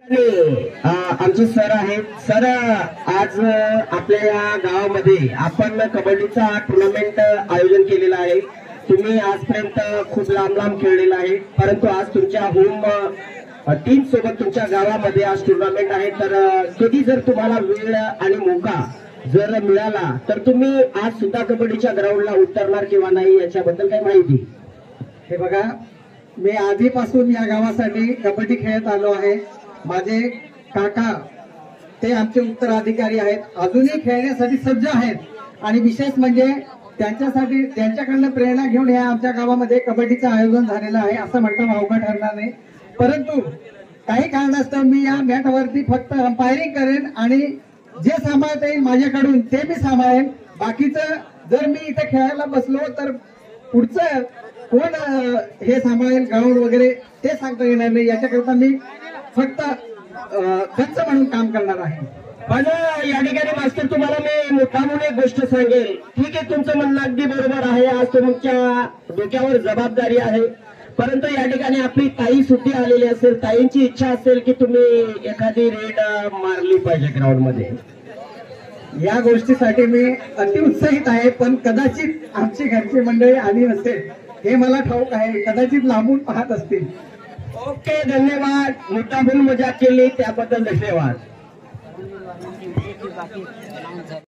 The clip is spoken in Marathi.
आमचे सर आहेत. सर, आज आपल्या या गावामध्ये आपण कबड्डीचा टुर्नामेंट आयोजन केलेला आहे. तुम्ही आजपर्यंत खूप लांब लांब खेळलेला आहे, परंतु आज तुमच्या होम टीम सोबत तुमच्या गावामध्ये आज टुर्नामेंट आहे. तर कधी जर तुम्हाला वेळ आणि मौका जर मिळाला तर तुम्ही आज सुद्धा कबड्डीच्या ग्राउंडला उतरणार किंवा नाही याच्याबद्दल काही माहिती? हे बघा, मी आधीपासून या गावासाठी कबड्डी खेळत आलो आहे. माझे काका ते आमचे उत्तराधिकारी आहेत, अजूनही खेळण्यासाठी सज्ज आहेत. आणि विशेष म्हणजे त्यांच्याकडनं प्रेरणा घेऊन या आमच्या गावामध्ये कबड्डीचं आयोजन झालेलं आहे, असं म्हणता अवघड ठरणार नाही. परंतु काही कारणास्तव मी या मॅटवरती फक्त अंपायरिंग करेन आणि जे सांभाळता येईल माझ्याकडून ते मी सांभाळेन. बाकीचं जर मी इथे खेळायला बसलो तर पुढचं कोण हे सांभाळेल ग्राउंड वगैरे ते सांगता येणार नाही. याच्याकरता मी फक्त खर्च म्हणून काम करणार आहे. पण या ठिकाणी मास्टर तुम्हाला मी मुद्दामून एक गोष्ट सांगेल. ठीक आहे, तुमचं म्हणणं अगदी बरोबर आहे. आज तुमच्या डोक्यावर जबाबदारी आहे, परंतु या ठिकाणी आपली ताई सुट्टी आलेली असेल, ताईंची इच्छा असेल की तुम्ही एखादी रेड मारली पाहिजे ग्राउंड मध्ये. या गोष्टीसाठी मी अतिउत्साहित आहे, पण कदाचित आमची घरची मंडळी आली नसेल हे मला ठाऊक आहे. कदाचित लांबून पाहत असतील. ओके, धन्यवाद. मुद्दामून मजा केली त्याबद्दल धन्यवाद.